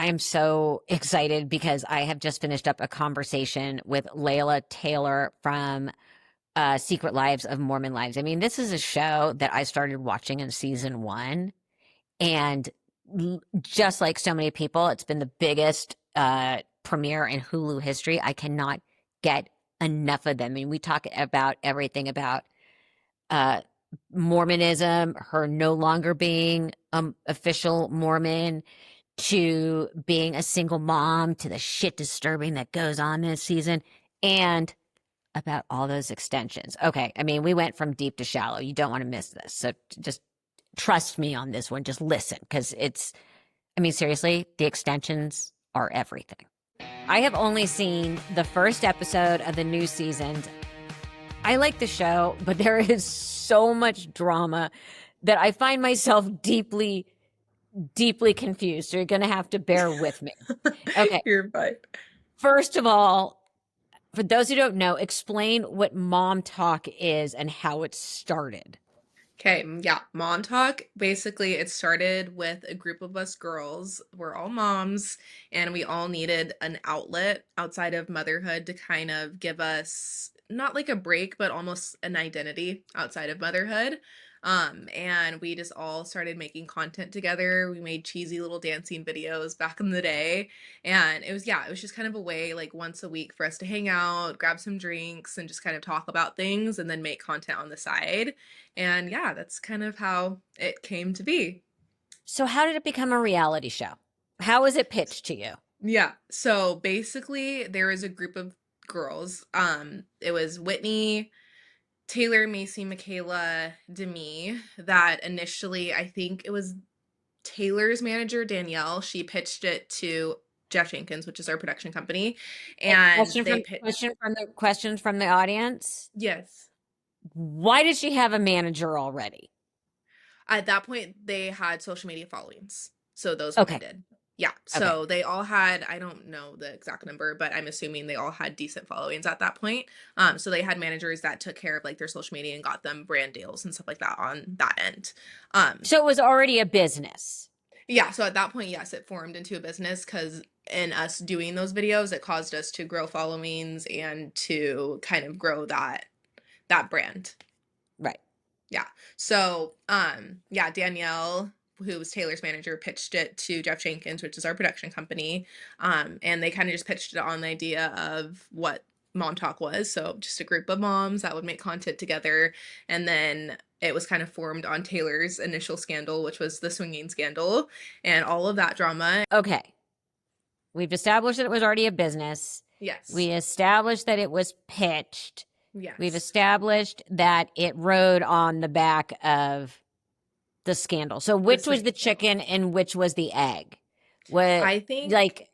I'm so excited because I have just finished up a conversation with Layla Taylor from Secret Lives of Mormon Lives. I mean, this is a show that I started watching in season one, and just like so many people, it's been the biggest premiere in Hulu history. I cannot get enough of them. I mean, we talk about everything about uh, Mormonism, her no longer being official Mormon, to being a single mom, to the shit disturbing that goes on this season, and about all those extensions. Okay, I mean, we went from deep to shallow. You don't want to miss this. So just trust me on this one. Just listen, because I mean, seriously, the extensions are everything. I have only seen the first episode of the new season. I like the show, but there is so much drama that I find myself deeply, deeply confused. So you're going to have to bear with me. Okay. You're fine. First of all, for those who don't know, explain what MomTok is and how it started. Okay, yeah, MomTok. Basically, it started with a group of us girls. We're all moms, and we all needed an outlet outside of motherhood to kind of give us not like a break, but almost an identity outside of motherhood. And we just all started making content together. We made cheesy little dancing videos back in the day. And it was just kind of a way like once a week for us to hang out, grab some drinks, and just kind of talk about things and then make content on the side. And yeah, that's kind of how it came to be. So, how did it become a reality show? How was it pitched to you? Yeah. So basically there was a group of girls. It was Whitney, Taylor, Macy, Michaela, Demi that initially I think it was Taylor's manager, Danielle. She pitched it to Jeff Jenkins, which is our production company. And they Questions from the audience. yes. Why did she have a manager already? At that point, they had social media followings. So those Okay. women did. Yeah. So they all had, I don't know the exact number, but I'm assuming they all had decent followings at that point. So they had managers that took care of like their social media and got them brand deals and stuff like that on that end. So it was already a business. Yeah. So at that point, yes, it formed into a business because in us doing those videos, it caused us to grow followings and to kind of grow that brand. Right. Yeah. So, yeah, Danielle, who was Taylor's manager, pitched it to Jeff Jenkins, which is our production company. And they kind of just pitched it on the idea of what MomTok was. So just a group of moms that would make content together. And then it was kind of formed on Taylor's initial scandal, which was the swinging scandal and all of that drama. Okay. We've established that it was already a business. Yes. We established that it was pitched. Yes. We've established that it rode on the back of the scandal. So which was the chicken and which was the egg? I think like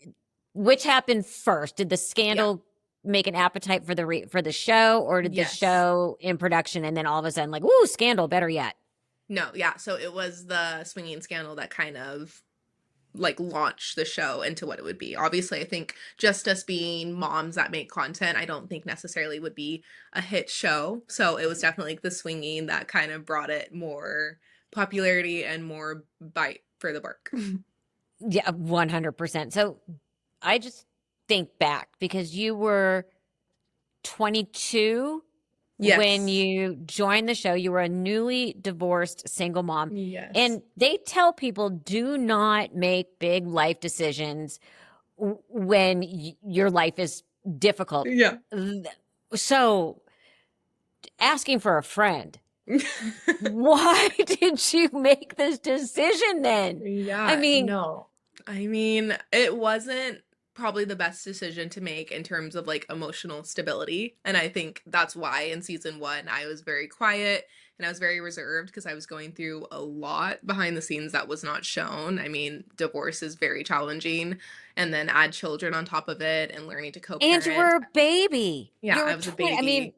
which happened first? Did the scandal make an appetite for the show, or did the show in production and then all of a sudden like, ooh, scandal, better yet? No, yeah. So it was the swinging scandal that kind of like launch the show into what it would be. Obviously, I think just us being moms that make content, I don't think necessarily would be a hit show. So it was definitely like the swinging that kind of brought it more popularity and more bite for the bark. Yeah, 100%. So I just think back because you were 22 when you joined the show. You were a newly divorced single mom. Yes. And they tell people do not make big life decisions when your life is difficult. Yeah. So asking for a friend, why did you make this decision then? Yeah. I mean, no. I mean, it wasn't probably the best decision to make in terms of like emotional stability. And I think that's why in season 1 I was very quiet and I was very reserved because I was going through a lot behind the scenes that was not shown. I mean, divorce is very challenging, and then add children on top of it and learning to co-parent. And you were a baby. Yeah, I was a baby. I mean,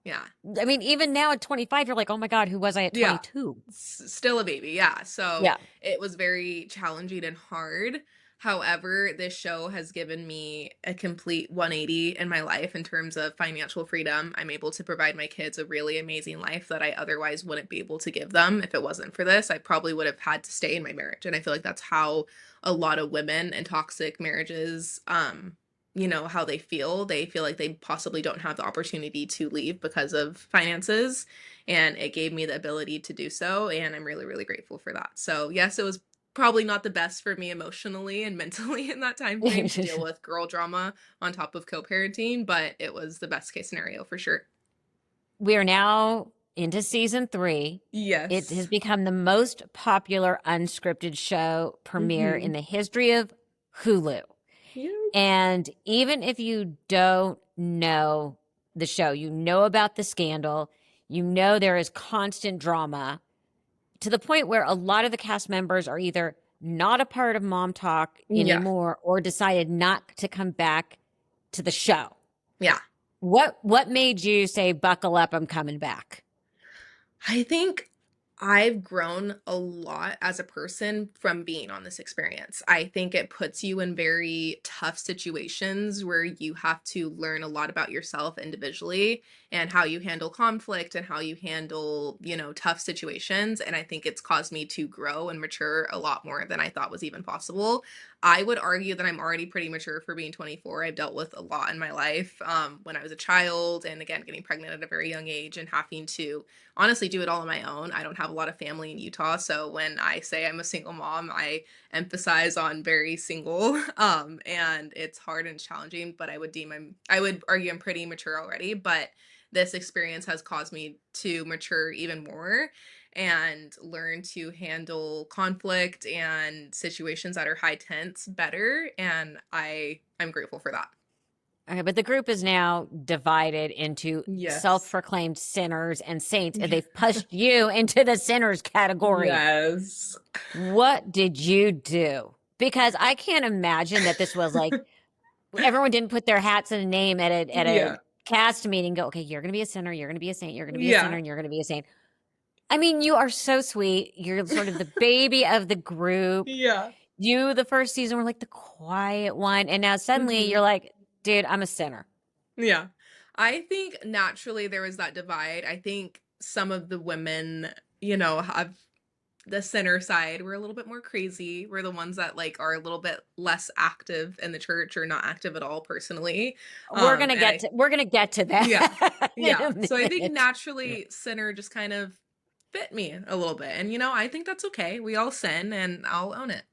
yeah. I mean, even now at 25, you're like, oh my God, who was I at 22? Still a baby. Yeah. So it was very challenging and hard. However, this show has given me a complete 180 in my life in terms of financial freedom. I'm able to provide my kids a really amazing life that I otherwise wouldn't be able to give them if it wasn't for this. I probably would have had to stay in my marriage. And I feel like that's how a lot of women in toxic marriages, how they feel. They feel like they possibly don't have the opportunity to leave because of finances. And it gave me the ability to do so. And I'm really, really grateful for that. So, yes, it was probably not the best for me emotionally and mentally in that time frame to deal with girl drama on top of co-parenting, but it was the best case scenario for sure. We are now into season 3. It has Yes. become the most popular unscripted show premiere in Mhm. the history of Hulu. Yep. And even if you don't know the show, you know about the scandal, you know there is constant drama to the point where a lot of the cast members are either not a part of MomTok Yeah. anymore or decided not to come back to the show. Yeah. What made you say, buckle up, I'm coming back? I think I've grown a lot as a person from being on this experience. I think it puts you in very tough situations where you have to learn a lot about yourself individually and how you handle conflict and how you handle, tough situations. And I think it's caused me to grow and mature a lot more than I thought was even possible. I would argue that I'm already pretty mature for being 24. I've dealt with a lot in my life when I was a child, and again, getting pregnant at a very young age and having to honestly do it all on my own. I don't have a lot of family in Utah, so when I say I'm a single mom, I emphasize on very single. And it's hard and challenging, but I would argue I'm pretty mature already, but this experience has caused me to mature even more and learn to handle conflict and situations that are high tense better, and I'm grateful for that. Okay, but the group is now divided into Yes. self-proclaimed sinners and saints, and they've pushed you into the sinners category. Yes. What did you do? Because I can't imagine that this was like everyone didn't put their hats in a name at a Yeah. cast meeting. Go, okay, you're going to be a sinner, you're going to be a saint, you're going to be a sinner, Yeah. and you're going to be a saint. I mean, you are so sweet. You're sort of the baby of the group. Yeah. You, the first season, were like the quiet one, and now suddenly you're Mhm. like, dude, I'm a sinner. Yeah. I think naturally there was that divide. I think some of the women, have the center side. We're a little bit more crazy. We're the ones that like are a little bit less active in the church or not active at all personally. And I We're gonna get to Yeah. that in Yeah. a So I think minute. naturally center just kind of fit me a little bit. And I think that's okay. We all sin and I'll own it.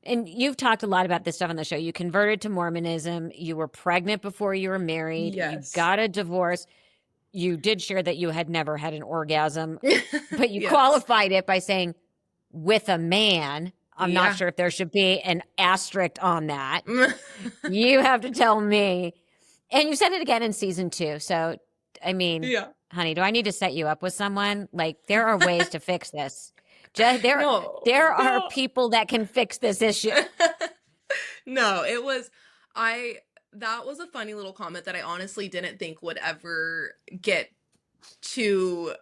And you've talked a lot about this stuff on the show. You converted to Mormonism. You were pregnant before you were married. You Yes. got a divorce. You did share that you had never had an orgasm, but you Yes. qualified it by saying with a man. I'm not Yeah. sure if there should be an asterisk on that. You have to tell me. And you said it again in season 2. So, I mean, Yeah. honey, do I need to set you up with someone? Like, there are ways to fix this. Just, No. there are No. people that can fix this issue. No, it was I that was a funny little comment that I honestly didn't think would ever get to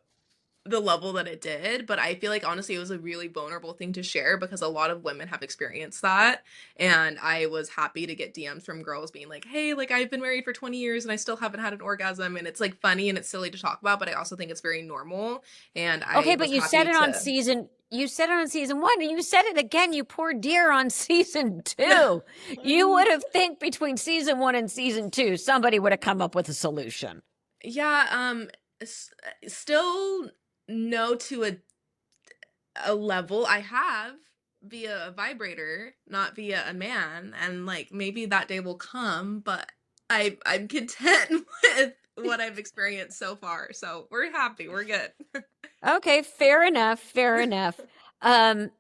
the level that it did, but I feel like honestly it was a really vulnerable thing to share because a lot of women have experienced that, and I was happy to get DMs from girls being like, "Hey, like I've been married for 20 years and I still haven't had an orgasm," and it's like funny and it's silly to talk about, but I also think it's very normal, and Okay, I but was happy to you said it on season 1, and you said it again, you poor dear, on season 2. You would have think between season 1 and season 2, somebody would have come up with a solution. Yeah, still no to a level. I have via a vibrator, not via a man, and like maybe that day will come, but I'm content with what I've experienced so far. So we're happy. We're good. Okay, fair enough, fair enough. Um,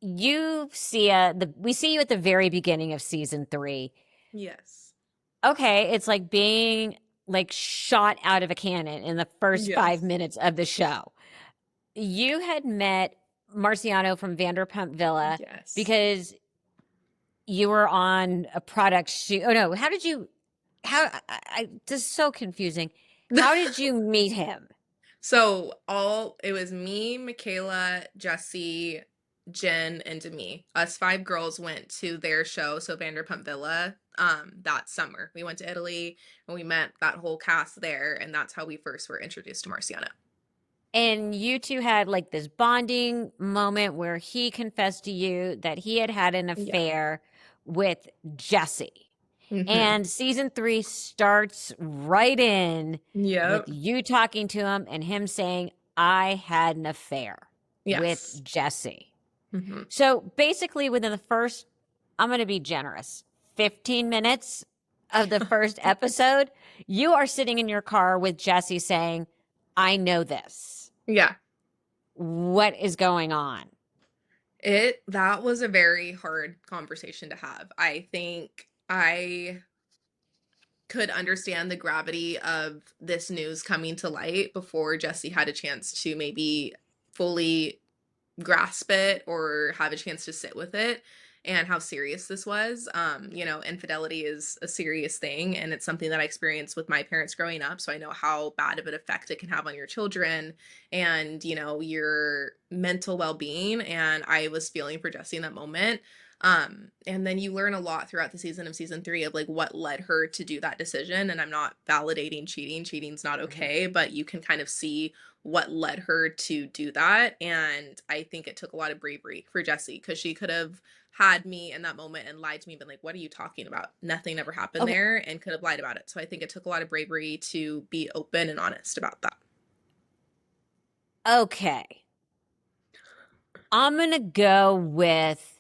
we see you at the very beginning of season 3. Yes. Okay, it's like being like shot out of a cannon in the first 5 Yes. minutes of the show. You had met Marciano from Vanderpump Villa Yes. because you were on a product shoot. Oh no, how did you how this is so confusing. How did you meet him? So all it was me, Michaela, Jesse. Jen, and Demi. Us 5 girls went to their show, so Vanderpump Villa, that summer. We went to Italy, and we met that whole cast there, and that's how we first were introduced to Marciano. And you two had like this bonding moment where he confessed to you that he had had an Yeah. affair with Jessi. Mhm. And season 3 starts right in with Yep. you talking to him and him saying, I had an affair with Yes. Jessi. Mhm. So basically, within the first, I'm going to be generous, 15 minutes of the first episode, you are sitting in your car with Jessi saying, I know this. Yeah. What is going on? That was a very hard conversation to have. I think I could understand the gravity of this news coming to light before Jessi had a chance to maybe fully grasp it or have a chance to sit with it and how serious this was. Infidelity is a serious thing, and it's something that I experienced with my parents growing up. So I know how bad of an effect it can have on your children and, your mental well being. And I was feeling for Jessie in that moment. And then you learn a lot throughout the season of season 3 of like what led her to do that decision. And I'm not validating cheating. Cheating's not Mhm. okay, but you can kind of see what led her to do that. And I think it took a lot of bravery for Jessie because she could have had me in that moment and lied to me, been like, what are you talking about? Nothing ever happened Okay. there, and could have lied about it. So I think it took a lot of bravery to be open and honest about that. Okay. I'm going to go with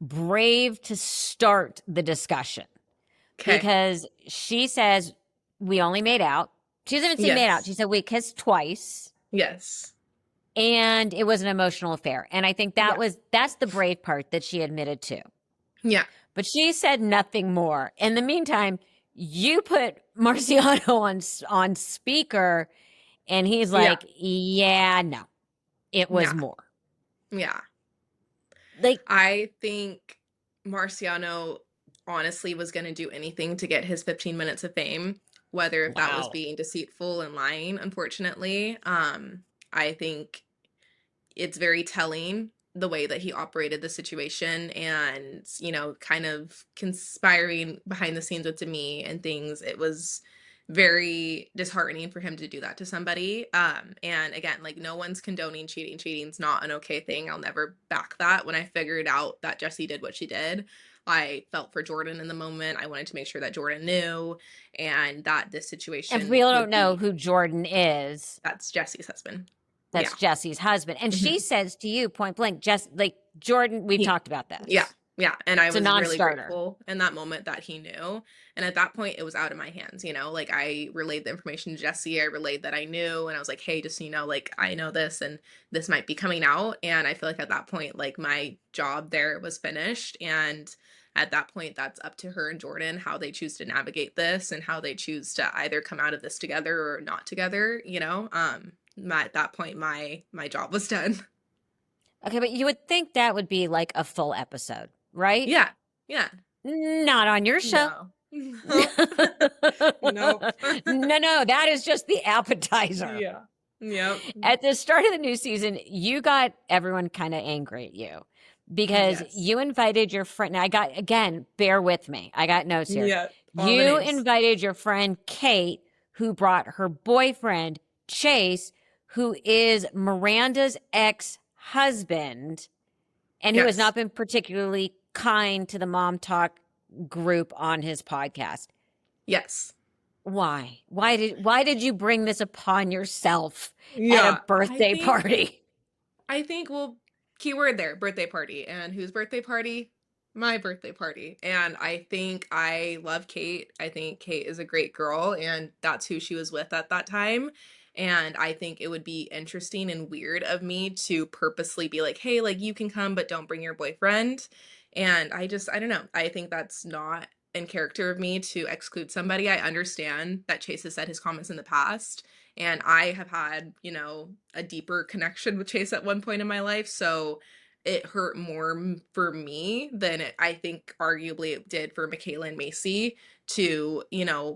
brave to start the discussion Okay. because she says we only made out. She doesn't even say made out. Yes. She said we kissed twice Yes. and it was an emotional affair. And I think Yeah. that's the brave part that she admitted to. Yeah. But she said nothing more. In the meantime, you put Marciano on speaker and he's Yeah. like, "Yeah, no. It was Yeah. more." Yeah. Like, I think Marciano honestly was going to do anything to get his 15 minutes of fame, whether if that was wow. being deceitful and lying, unfortunately. I think it's very telling the way that he operated the situation and, kind of conspiring behind the scenes with Demi and things. It was very disheartening for him to do that to somebody. And again, like no one's condoning cheating. Cheating's not an okay thing. I'll never back that. When I figured out that Jessie did what she did, I felt for Jordan in the moment. I wanted to make sure that Jordan knew and that this And for situation people who don't would know be who Jordan is, that's Jessie's husband. that's Yeah. Jesse's husband. And she Mhm. says to you point blank, just like Jordan, we've He talked about Yeah, this. yeah, and I It's a was really non-starter. grateful in that moment that he knew, and at that point, it was out of my hands, like, I relayed the information to Jessie, I relayed that I knew, and I was like, "Hey, just so you know, like, I know this, and this might be coming out," and I feel like at that point, like, my job there was finished, and at that point, that's up to her and Jordan how they choose to navigate this and how they choose to either come out of this together or not together, at that point, my job was done. Okay, but you would think that would be like a full episode, right? Yeah, yeah. Not on your show. No. No, Nope. Nope. no, that is just the appetizer. Yeah. Yep. At the start of the new season, you got everyone kind of angry at you because Yes. you invited your friend. Now, I got, again, bear with me. I got notes here. Yeah. All the You names. invited your friend Kate, who brought her boyfriend, Chase, who is Miranda's ex husband and who has Yes. not been particularly kind to the Mom Talk group on his podcast. Yes. Why? Why did you bring this upon yourself at a Yeah. birthday party? Well, keyword there, birthday party. And whose birthday party? My birthday party. And I think I love Kate. I think Kate is a great girl, and that's who she was with at that time. And I think it would be interesting and weird of me to purposely be like, hey, like you can come, but don't bring your boyfriend. And I don't know. I think that's not in character of me to exclude somebody. I understand that Chase has said his comments in the past, and I have had, a deeper connection with Chase at one point in my life. So it hurt more for me than I think arguably it did for Michaela and Macy to,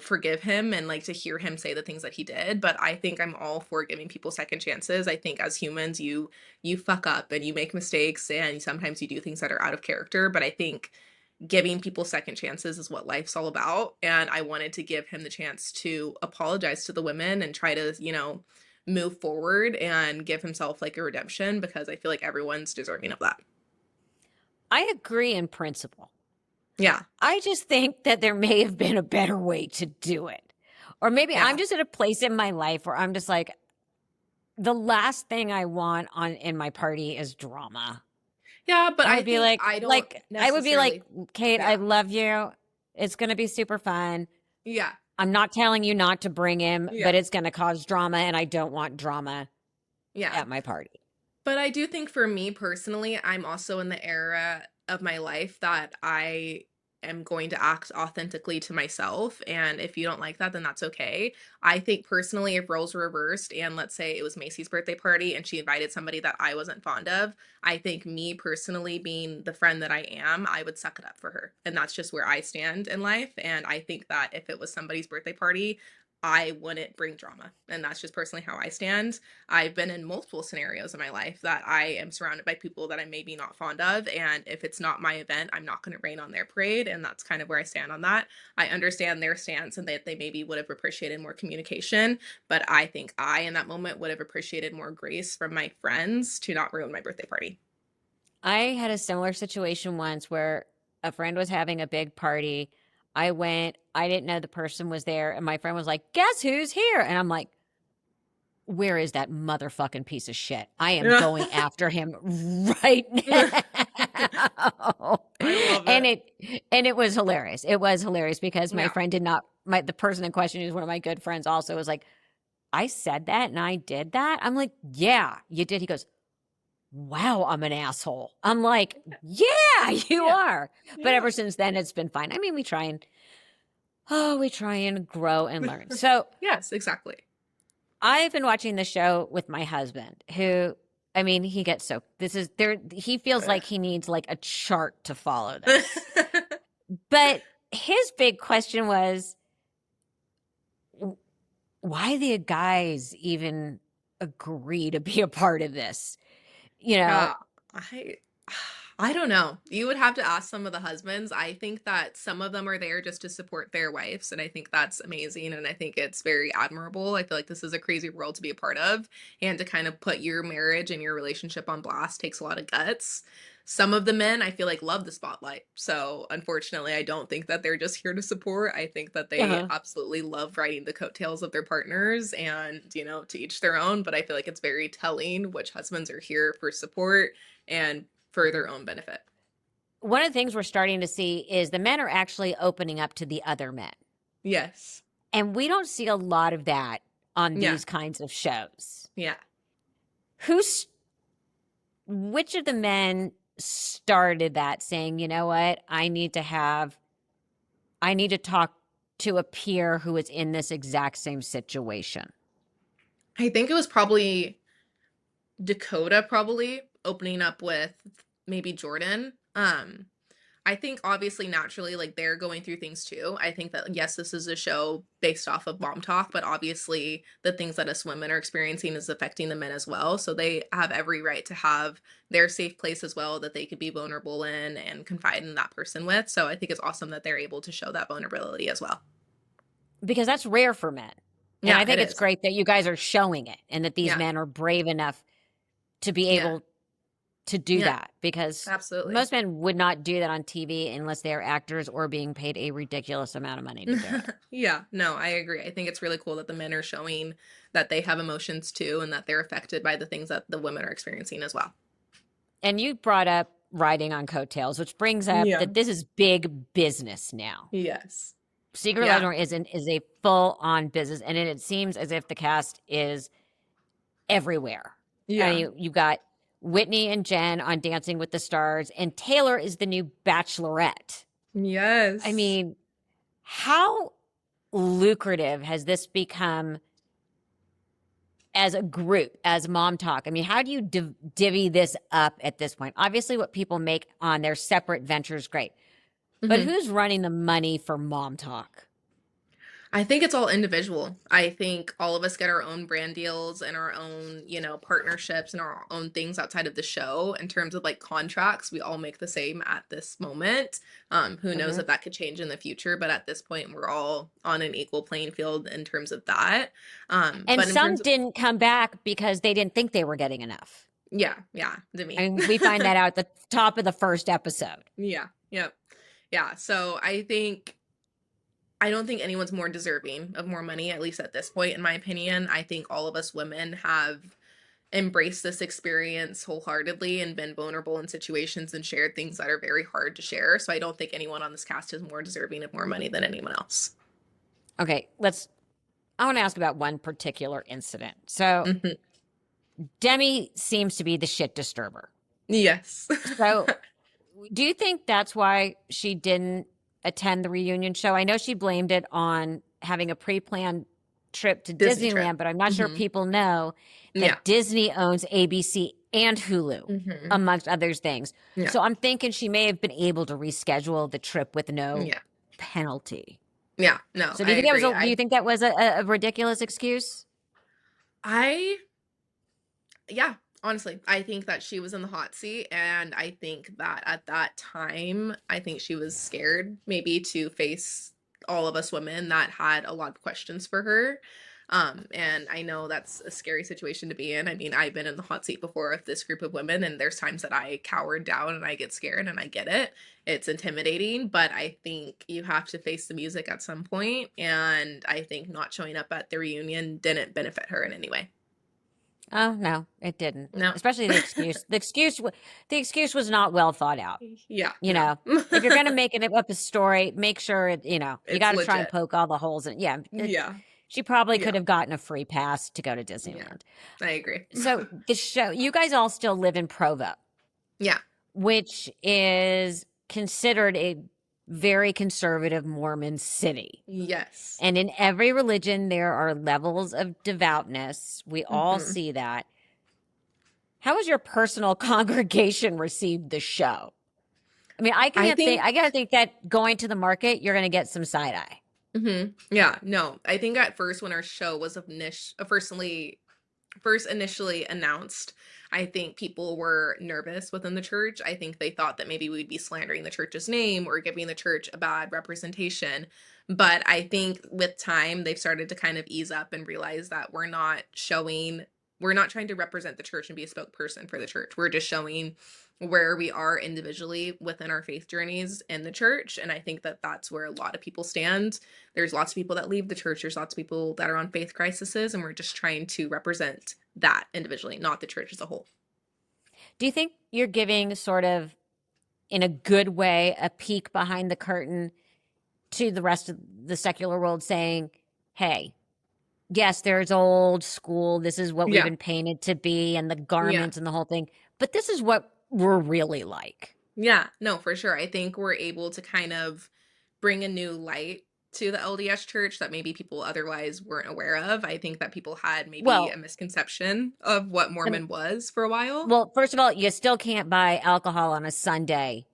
forgive him and like to hear him say the things that he did. But I think I'm all for giving people second chances. I think as humans, you fuck up and you make mistakes and sometimes you do things that are out of character. But I think giving people second chances is what life's all about. And I wanted to give him the chance to apologize to the women and try to, move forward and give himself like a redemption because I feel like everyone's deserving of that. I agree in principle. Yeah. I just think that there may have been a better way to do it. Or maybe I'm Yeah. just at a place in my life where I'm just like, the last thing I want in my party is drama. Yeah, but I I would be think I don't I would be like, necessarily. Kate, I Yeah. love you. It's going to be super fun. Yeah. I'm not telling you not to bring him, Yeah. but it's going to cause drama, and I don't want drama Yeah. at my party. But I do think for me personally, I'm also in the era of my life that I am going to act authentically to myself. And if you don't like that, then that's okay. I think personally, if roles were reversed and let's say it was Macy's birthday party and she invited somebody that I wasn't fond of, I think me personally, being the friend that I am, I would suck it up for her. And that's just where I stand in life. And I think that if it was somebody's birthday party, I wouldn't bring drama. And that's just personally how I stand. I've been in multiple scenarios in my life that I am surrounded by people that I'm maybe not fond of. And if it's not my event, I'm not going to rain on their parade. And that's kind of where I stand on that. I understand their stance and that they maybe would have appreciated more communication. But I think I, in that moment, would have appreciated more grace from my friends to not ruin my birthday party. I had a similar situation once where a friend was having a big party. I went, I didn't know the person was there, and my friend was like, "Guess who's here?" And I'm like, "Where is that motherfucking piece of shit? I am going after him right now." I love And it. it was hilarious. It was hilarious because my Yeah. friend did not the person in question, who's one of my good friends, also was like, "I said that and I did that?" I'm like, "Yeah, you did." He goes, "Wow, I'm an asshole." I'm like, "Yeah, you Yeah. are." But Yeah. ever since then, it's been fine. I mean, we try and grow and learn. So Yes, exactly. I've been watching the show with my husband, who, I mean, he feels like he needs like a chart to follow this. But his big question was, why the guys even agree to be a part of this? You know, Yeah, I I don't know. You would have to ask some of the husbands. I think that some of them are there just to support their wives, and I think that's amazing, and I think it's very admirable. I feel like this is a crazy world to be a part of, and to kind of put your marriage and your relationship on blast takes a lot of guts. Some of the men I feel like love the spotlight. So, unfortunately, I don't think that they're just here to support. I think that they uh absolutely love riding the coattails of their partners and, to each their own, but I feel like it's very telling which husbands are here for support and for their own benefit. one of the things we're starting to see is the men are actually opening up to the other men. Yes. And we don't see a lot of that on Yeah. these kinds of shows. Yeah. Who's which of the men started that, saying, "You know what? I need to talk to a peer who is in this exact same situation." I think it was probably Dakota probably opening up with maybe Jordan. I think obviously naturally like they're going through things too. I think that yes, this is a show based off of MomTok, but obviously the things that us women are experiencing is affecting the men as well. So they have every right to have their safe place as well that they could be vulnerable in and confide in that person with. So I think it's awesome that they're able to show that vulnerability as well. Because that's rare for men. And Yeah, I it think it's is. great that you guys are showing it and that these Yeah. men are brave enough to be Yeah. able to do Yeah. that, because Absolutely. most men would not do that on TV unless they are actors or being paid a ridiculous amount of money to do it. Yeah, no, I agree. I think it's really cool that the men are showing that they have emotions too and that they're affected by the things that the women are experiencing as well. And you brought up riding on coattails, which brings up Yeah. that this is big business now. Yes. Secret Lives Yeah. of Mormon is a full on business, and it seems as if the cast is everywhere. I Yeah. mean, you got Whitney and Jen on Dancing with the Stars, and Taylor is the new Bachelorette. I Yes. mean, how lucrative has this become as a group, as MomTok? I mean, how do you divvy this up at this point? Obviously, what people make on their separate ventures, great. But Mhm. who's running the money for MomTok? I think it's all individual. I think all of us get our own brand deals and our own, partnerships and our own things outside of the show. In terms of like contracts, we all make the same at this moment. Who knows Hmm. if that could change in the future, but at this point, we're all on an equal playing field in terms of that. And But in some terms of, didn't come back because they didn't think they were getting enough. yeah, yeah, to me. I mean, we find that out at the top of the first episode. Yeah, yep. Yeah, so I don't think anyone's more deserving of more money, at least at this point, in my opinion. I think all of us women have embraced this experience wholeheartedly and been vulnerable in situations and shared things that are very hard to share. So I don't think anyone on this cast is more deserving of more money than anyone else. Okay, I want to ask about one particular incident. So Hmm. Demi seems to be the shit disturber. Yes. So do you think that's why she didn't attend the reunion show? I know she blamed it on having a pre-planned trip to Disney trip. Disneyland, but I'm not sure Hmm. people know Yeah. that Disney owns ABC and Hulu, Hmm. amongst other things. Yeah. So I'm thinking she may have been able to reschedule the trip with no Yeah. penalty. Yeah. No, So I agree. do you think that was a ridiculous excuse? I, yeah, honestly, I think that she was in the hot seat. And I think that at that time, I think she was scared maybe to face all of us women that had a lot of questions for her. And I know that's a scary situation to be in. I mean, I've been in the hot seat before with this group of women, and there's times that I cower down and I get scared, and I get it. It's intimidating, but I think you have to face the music at some point, and I think not showing up at the reunion didn't benefit her in any way. Oh, no, it didn't. No. Especially the excuse. The excuse was not well thought out. Yeah, You no. know, if you're going to make it up a story, make sure you It's got to try and legit. poke all the holes in. Yeah, Yeah. she probably could Yeah. have gotten a free pass to go to Yeah. Disneyland. I agree. So the show, you guys all still live in Provo, Yeah. which is considered a very conservative Mormon city. Yes. And in every religion, there are levels of devoutness. We all Hmm. see that. How has your personal congregation received the show? I mean, I I think gotta think that going to the market, you're gonna get some side eye. Yeah, no. I think at first when our show was first initially announced, I think people were nervous within the church. I think they thought that maybe we'd be slandering the church's name or giving the church a bad representation. But I think with time, they've started to kind of ease up and realize that we're not trying to represent the church and be a spokesperson for the church. We're just showing where we are individually within our faith journeys in the church. And I think that that's where a lot of people stand. There's lots of people that leave the church. There's lots of people that are on faith crises, and we're just trying to represent that individually, not the church as a whole. Do you think you're giving sort of, in a good way, a peek behind the curtain to the rest of the secular world saying, hey, yes, there's old school. This is what we've Yeah. been painted to be, and the Yeah. garments and the whole thing. But this is what we're really like. Yeah. No, for sure. I think we're able to kind of bring a new light to the LDS church that maybe people otherwise weren't aware of. I think that people had maybe a Well, misconception of what um, Mormon was for a while. well, first of all, you still can't buy alcohol on a Sunday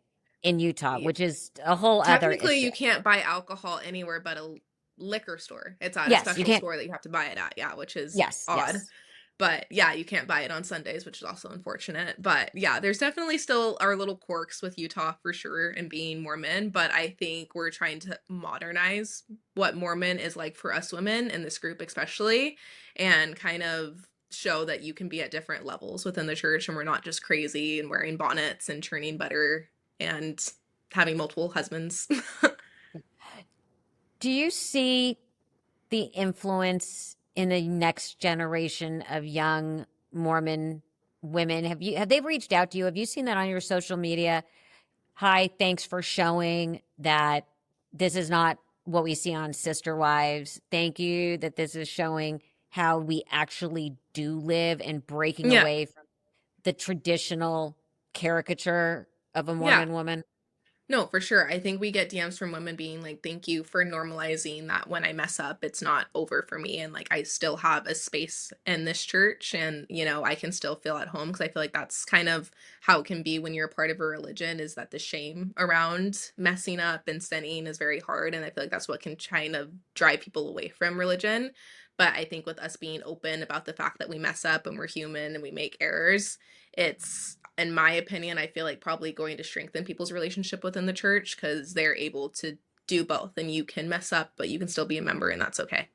in Utah, Y- which is a whole other Technically, issue. you can't buy alcohol anywhere but a liquor store. It's at a Yes, you special can't. store that you have to buy it at. Yeah, which is Yes, odd. yes. But yeah, you can't buy it on Sundays, which is also unfortunate. But yeah, there's definitely still our little quirks with Utah for sure and being Mormon. But I think we're trying to modernize what Mormon is like for us women in this group, especially, and kind of show that you can be at different levels within the church and we're not just crazy and wearing bonnets and churning butter and having multiple husbands. Do you see the influence in the next generation of young Mormon women? Have they reached out to you? Have you seen that on your social media? Hi, thanks for showing that this is not what we see on Sister Wives. Thank you that this is showing how we actually do live and breaking Yeah. away from the traditional caricature of a Yeah. Mormon woman. No, for sure. I think we get DMs from women being like, thank you for normalizing that when I mess up, it's not over for me. And like, I still have a space in this church and, I can still feel at home. Cause I feel like that's kind of how it can be when you're a part of a religion is that the shame around messing up and sinning is very hard. And I feel like that's what can kind of drive people away from religion. But I think with us being open about the fact that we mess up and we're human and we make errors, it's in my opinion, I feel like probably going to strengthen people's relationship within the church because they're able to do both and you can mess up, but you can still be a member and that's okay.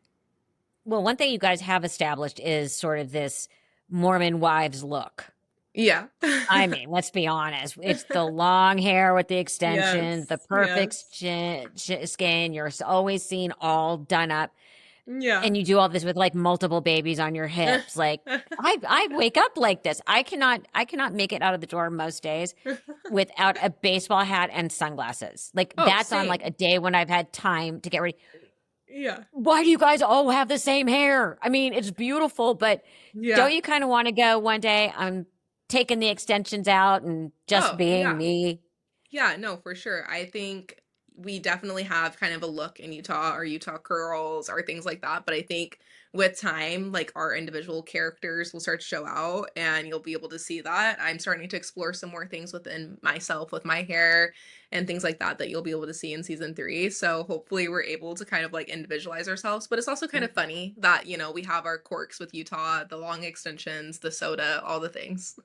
Well, one thing you guys have established is sort of this Mormon wives look. Yeah. I mean, let's be honest. It's the long hair with the extensions, the Yes. perfect Yes. skin. You're always seen all done up, Yeah. and you do all this with like multiple babies on your hips. Like I wake up like this. I cannot make it out of the door most days without a baseball hat and sunglasses. Like Oh, that's on like same. a day when I've had time to get ready. Yeah. Why do you guys all have the same hair? I mean, it's beautiful, but Yeah. don't you kind of want to go one day? I'm taking the extensions out and just Oh, being yeah. me. Yeah, no, for sure. I think we definitely have kind of a look in Utah or Utah curls or things like that. But I think with time, like our individual characters will start to show out and you'll be able to see that. I'm starting to explore some more things within myself with my hair and things like that that you'll be able to see in season 3. So hopefully we're able to kind of like individualize ourselves. But it's also kind of funny that, we have our quirks with Utah, the long extensions, the soda, all the things.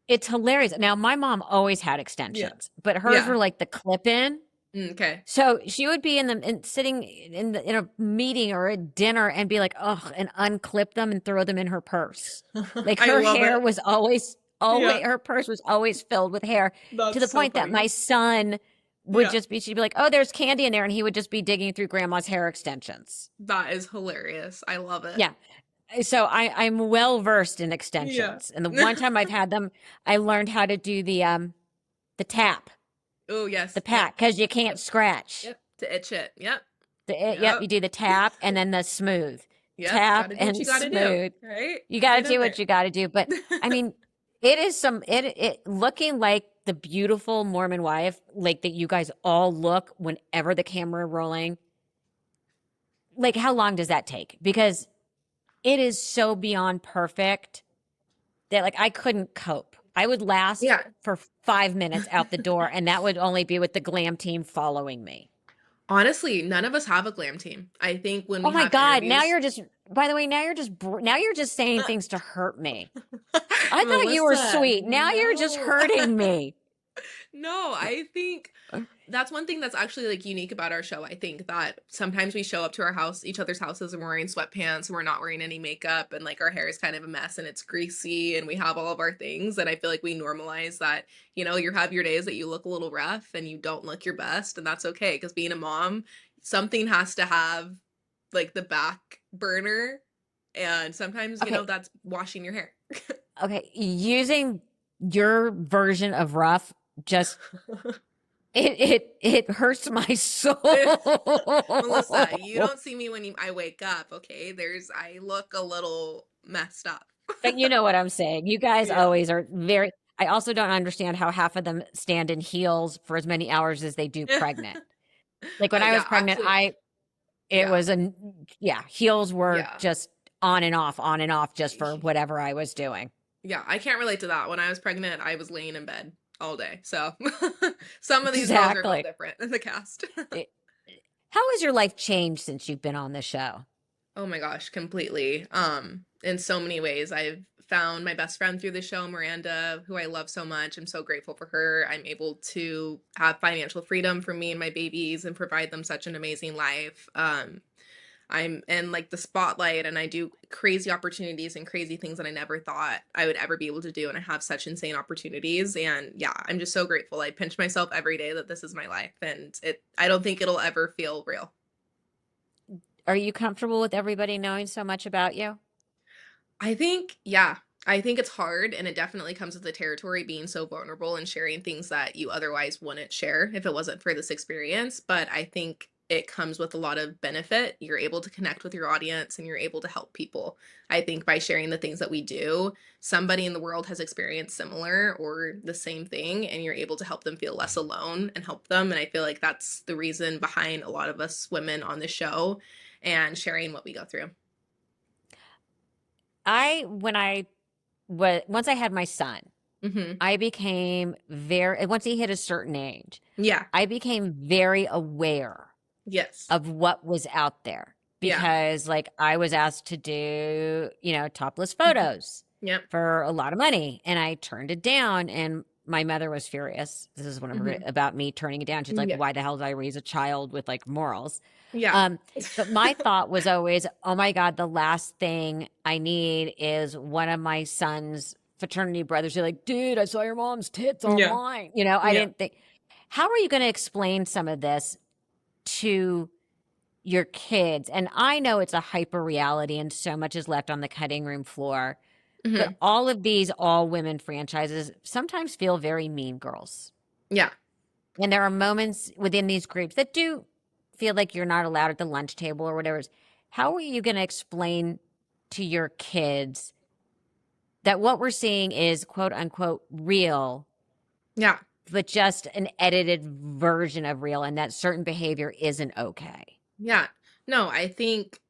It's hilarious. Now, my mom always had Yeah. extensions, but hers Yeah. were like the clip in. Okay. So she would be sitting in a meeting or a dinner and be like, "Ugh," and unclip them and throw them in her purse. Like I her love hair it. was Yeah, always her purse was always filled with hair to the that's so point that my funny. son would Yeah, just be she'd be like, "Oh, there's candy in there," and he would just be digging through grandma's hair extensions. that is hilarious. I love it. Yeah. So I'm well versed in Yeah. extensions. And the one time I've had them, I learned how to do the tap, Oh, the yes. Yep. pat, because you can't Yep. scratch. Yep. To itch it. Yep. Yep, Yep. you do the tap and then the smooth. Yep. Tap Gotta do what you and gotta do. smooth. Right? You got to Get in do what there. you got to do. But I mean, it is it looking like the beautiful Mormon wife, like that you guys all look whenever the camera rolling. Like, how long does that take? Because it is so beyond perfect that like I couldn't cope. I would last Yeah. for 5 minutes out the door, and that would only be with the glam team following me. Honestly, none of us have a glam team. I think when Oh we my have God. Now interviews, you're just, by the way, now you're just saying things to hurt me. I thought you were Melissa, sweet. Now you're just no. hurting me. No, I think that's one thing that's actually like unique about our show. I think that sometimes we show up to our house, each other's houses, and we're wearing sweatpants and we're not wearing any makeup and like our hair is kind of a mess and it's greasy and we have all of our things. And I feel like we normalize that, you have your days that you look a little rough and you don't look your best, and that's okay because being a mom, something has to have like the back burner. And sometimes, Okay. that's washing your hair. Okay. Using your version of rough just it hurts my Melissa, you soul. don't see me when I wake up, okay? I look a little messed up. But you know what I'm saying. You guys Yeah. always are very I also don't understand how half of them stand in heels for as many hours as they do pregnant. Like when I was Yeah, pregnant, actually, it yeah, was yeah, heels were yeah, just on and off just for whatever I was doing. yeah. I can't relate to that. When I was pregnant, I was laying in bed all day. So some of these girls are built Exactly. different in the cast. It- how has your life changed since you've been on the show? Oh my gosh, completely. In so many ways. I've found my best friend through the show, Miranda, who I love so much. I'm so grateful for her. I'm able to have financial freedom for me and my babies and provide them such an amazing life. I'm in like the spotlight and I do crazy opportunities and crazy things that I never thought I would ever be able to do. And I have such insane opportunities. And yeah, I'm just so grateful. I pinch myself every day that this is my life. And I don't think it'll ever feel real. Are you comfortable with everybody knowing so much about you? I think, yeah, I think it's hard and it definitely comes with the territory being so vulnerable and sharing things that you otherwise wouldn't share if it wasn't for this experience. But I think it comes with a lot of benefit. You're able to connect with your audience and you're able to help people. I think by sharing the things that we do, somebody in the world has experienced similar or the same thing, and you're able to help them feel less alone and help them. And I feel like that's the reason behind a lot of us women on the show and sharing what we go through. When I was once I had my son, Hmm. I became very once he hit a certain age, Yeah. I became very aware Yes. of what was out there Yeah. because, like, I was asked to do, topless Hmm. photos Yep. for a lot of money, and I turned it down, and my mother was furious. This is one of her Hmm. about me turning it down. She's like, Yeah. "Why the hell did I raise a child with, like, morals?" Yeah. Um, but my thought was always, "Oh my god, the last thing I need is one of my son's fraternity brothers. You're like, dude, I saw your mom's tits Yeah. online." I Yeah. didn't think, how are you going to explain some of this to your kids? And I know it's a hyper reality and so much is left on the cutting room floor, but Hmm. all of these all women franchises sometimes feel very mean girls. Yeah. And there are moments within these groups that do feel like you're not allowed at the lunch table or whatever. How are you going to explain to your kids that what we're seeing is quote unquote real, Yeah. but just an edited version of real, and that certain behavior isn't okay? Yeah. No, I think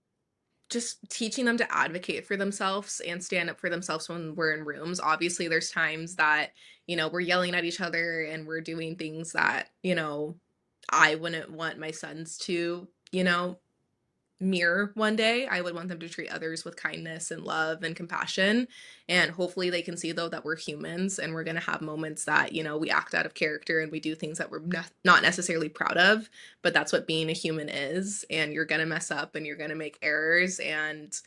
just teaching them to advocate for themselves and stand up for themselves when we're in rooms. Obviously, there's times that, we're yelling at each other and we're doing things that, I wouldn't want my sons to, mirror one day. I would want them to treat others with kindness and love and compassion. And hopefully they can see though that we're humans and we're going to have moments that, we act out of character and we do things that we're not necessarily proud of, but that's what being a human is. And you're going to mess up and you're going to make errors and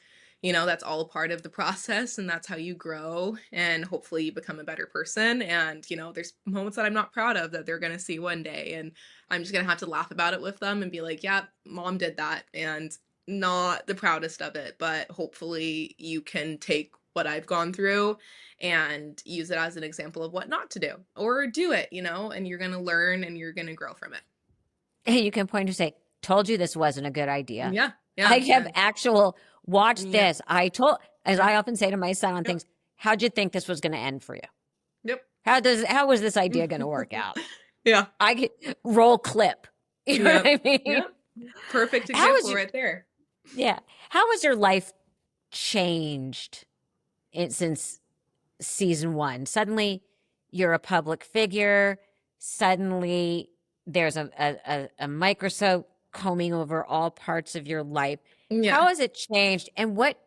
that's all a part of the process and that's how you grow and hopefully you become a better person. And, there's moments that I'm not proud of that they're going to see one day. And I'm just going to have to laugh about it with them and be like, yeah, mom did that. And not the proudest of it, but hopefully you can take what I've gone through and use it as an example of what not to do or do it, and you're going to learn and you're going to grow from it. And you can point to say, told you this wasn't a good idea. Yeah. I Yeah. have actual, watch Yeah. this. As Yeah. I often say to my son on Yep. things, how'd you think this was going to end for you? Yep. How was this idea going to work out? Yeah. I get roll clip. You know what Yep. I mean? Yep. Perfect How is example your, right there. yeah. How has your life changed since season one? Suddenly you're a public figure. Suddenly there's a microscope combing over all parts of your life. Yeah. How has it changed? And what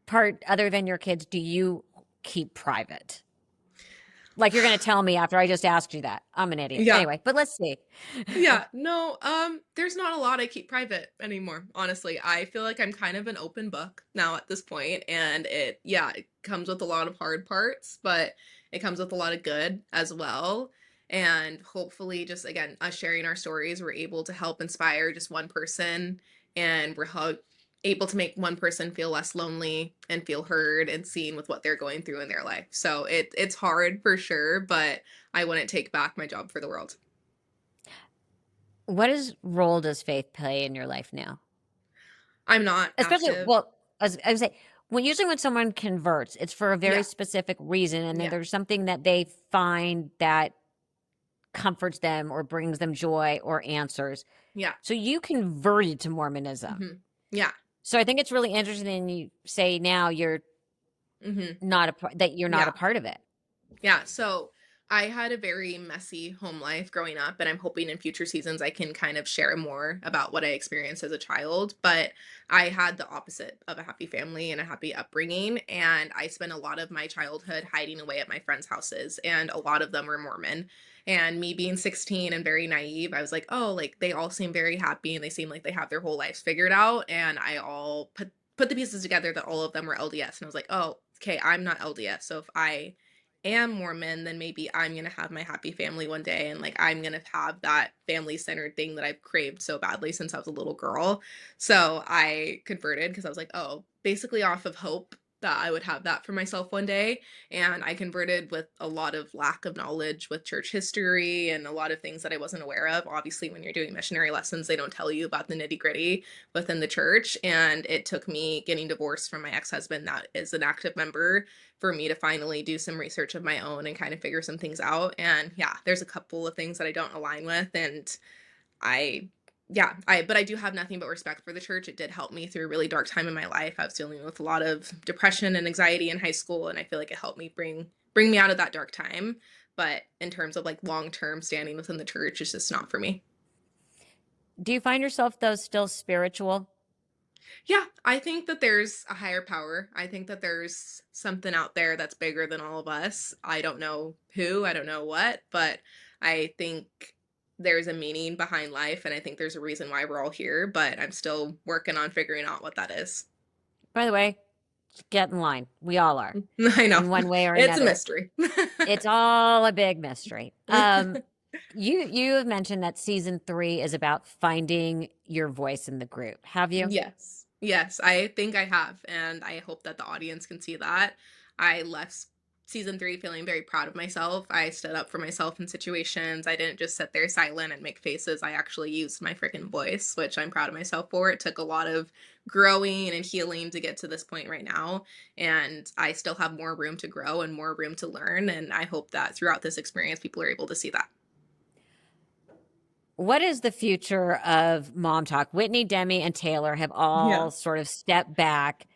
part, other than your kids, do you keep private? Like you're going to tell me after I just asked you that. I'm an idiot. Yeah. Anyway, but let's see. Yeah, no, there's not a lot I keep private anymore, honestly. I feel like I'm kind of an open book now at this point, and it comes with a lot of hard parts, but it comes with a lot of good as well. And hopefully, just again, us sharing our stories, we're able to help inspire just one person, and able to make one person feel less lonely and feel heard and seen with what they're going through in their life. So it's hard for sure, but I wouldn't take back my job for the world. Role does faith play in your life now? I'm not Especially, active. well, as I would say, when someone converts, it's for a very Yeah, specific reason, and then yeah, there's something that they find that comforts them or brings them joy or answers. yeah, So you converted to Mormonism. mhm, yeah, So I think it's really interesting you say now mhm, you're not a yeah. part of it. Yeah, so I had a very messy home life growing up, and I'm hoping in future seasons I can kind of share more about what I experienced as a child. But I had the opposite of a happy family and a happy upbringing, and I spent a lot of my childhood hiding away at my friends' houses, and a lot of them were Mormon. And me being 16 and very naive, I was like, oh, like they all seem very happy and they seem like they have their whole lives figured out. And I all put the pieces together that all of them were LDS. And I was like, oh, okay, I'm not LDS. So if I am Mormon, then maybe I'm gonna have my happy family one day and like I'm gonna have that family centered thing that I've craved so badly since I was a little girl. So I converted because I was like, oh, basically off of hope that I would have that for myself one day. And I converted with a lot of lack of knowledge with church history and a lot of things that I wasn't aware of. Obviously, when you're doing missionary lessons, they don't tell you about the nitty gritty within the church. And it took me getting divorced from my ex husband, that is an active member, for me to finally do some research of my own and kind of figure some things out. And yeah, there's a couple of things that I don't align with. And I yeah, but I do have nothing but respect for the church. It did help me through a really dark time in my life. I was dealing with a lot of depression and anxiety in high school, and I feel like it helped me bring me out of that dark time. But in terms of like long-term standing within the church, it's just not for me. Do you find yourself, though, still spiritual? Yeah, I think that there's a higher power. I think that there's something out there that's bigger than all of us. I don't know who, I don't know what, but I think there's a meaning behind life, and I think there's a reason why we're all here, but I'm still working on figuring out what that is. By the way, get in line. We all are, I know. in one way or It's a another. mystery. It's all a big mystery. You have mentioned that season 3 is about finding your voice in the group. Have you? Yes. Yes, I think I have, and I hope that the audience can see that. I left season 3 feeling very proud of myself. I stood up for myself in situations. I didn't just sit there silent and make faces. I actually used my freaking voice, which I'm proud of myself for. It took a lot of growing and healing to get to this point right now, and I still have more room to grow and more room to learn, and I hope that throughout this experience people are able to see that. What is the future of Mom Talk? Whitney, Demi, and Taylor have Yeah. all sort of stepped back.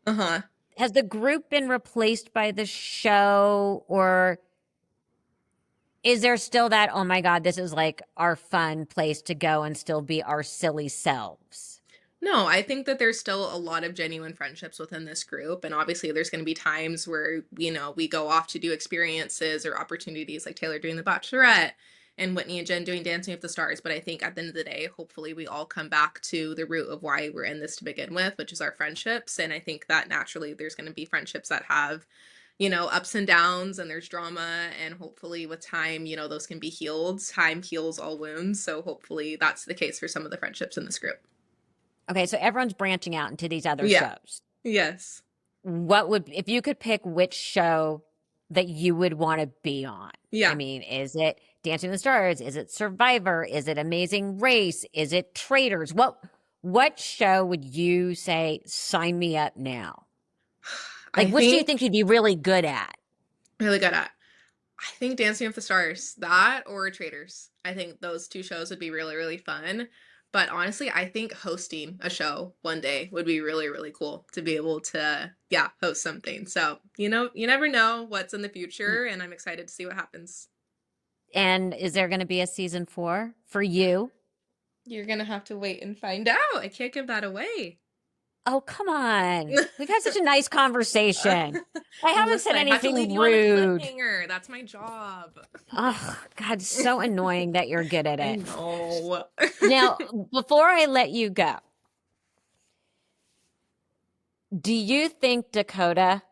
Uh-huh. Has the group been replaced by the show, or is there still that, oh my God, this is like our fun place to go and still be our silly selves? No, I think that there's still a lot of genuine friendships within this group. And obviously, there's going to be times where, we go off to do experiences or opportunities like Taylor doing The Bachelorette and Whitney and Jen doing Dancing with the Stars. But I think at the end of the day, hopefully, we all come back to the root of why we're in this to begin with, which is our friendships. And I think that naturally there's going to be friendships that have, ups and downs and there's drama. And hopefully, with time, those can be healed. Time heals all wounds. So hopefully, that's the case for some of the friendships in this group. Okay, so everyone's branching out into these other Yeah. shows. Yes. If you could pick which show that you would want to be on? I Yeah. mean, is it Dancing with the Stars? Is it Survivor? Is it Amazing Race? Is it Traitors? What show would you say, sign me up now? I Like, which do you think think you'd be really good at? really good at. I think Dancing with the Stars, that or Traders. I think those two shows would be really, really fun. But honestly, I think hosting a show one day would be really, really cool to be able to, yeah, host something. So, you never know what's in the future, and I'm excited to see what happens. And is there going to be a season 4 for you? You're gonna have to wait and find out. I can't give that away. Oh, come on. We've had such a nice conversation. I haven't said Listen, I have to leave anything you on a rude. cliffhanger. That's my job. Oh, God, so annoying that you're good at I it. know. Now, before I let you go, do you think Dakota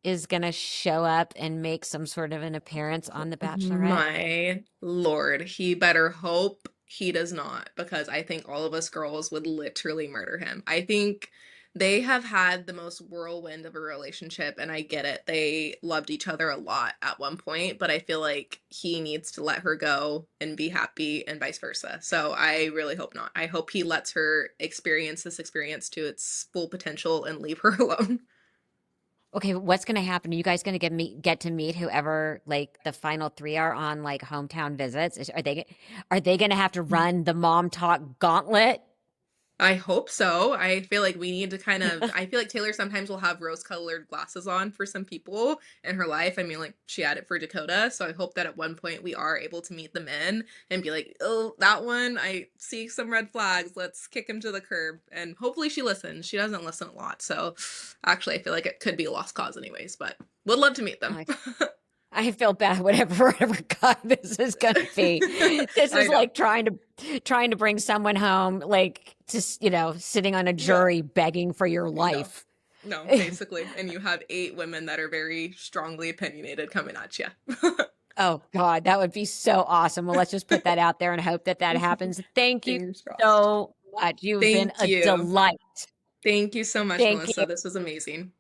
is going to show up and make some sort of an appearance on The Bachelorette? My lord, he better hope he does not, because I think all of us girls would literally murder him. I think they have had the most whirlwind of a relationship, and I get it. They loved each other a lot at one point, but I feel like he needs to let her go and be happy and vice versa. So I really hope not. I hope he lets her experience this experience to its full potential and leave her alone. Okay, what's going to happen? Are you guys going to get to meet whoever like the final 3 are on like hometown visits? Are they going to have to run the Mom Talk gauntlet? I hope so. I feel like we need to I feel like Taylor sometimes will have rose-colored glasses on for some people in her life. I mean, like, she had it for Dakota, so I hope that at one point we are able to meet the men and be like, oh, that one, I see some red flags. Let's kick him to the curb. And hopefully she listens. She doesn't listen a lot, so actually I feel like it could be a lost cause anyways, but would love to meet them. I feel bad, whatever God this is going to be. This I is know. like trying to bring someone home, like just, sitting on a Yeah, jury begging for your I know. life. No, basically. And you have 8 women that are very strongly opinionated coming at you. Oh God, that would be so awesome. Well, let's just put that out there and hope that that happens. Thank you Fingers crossed. so much. You've been Thank a you. delight. Thank you so much, Thank you. Melissa. This was amazing.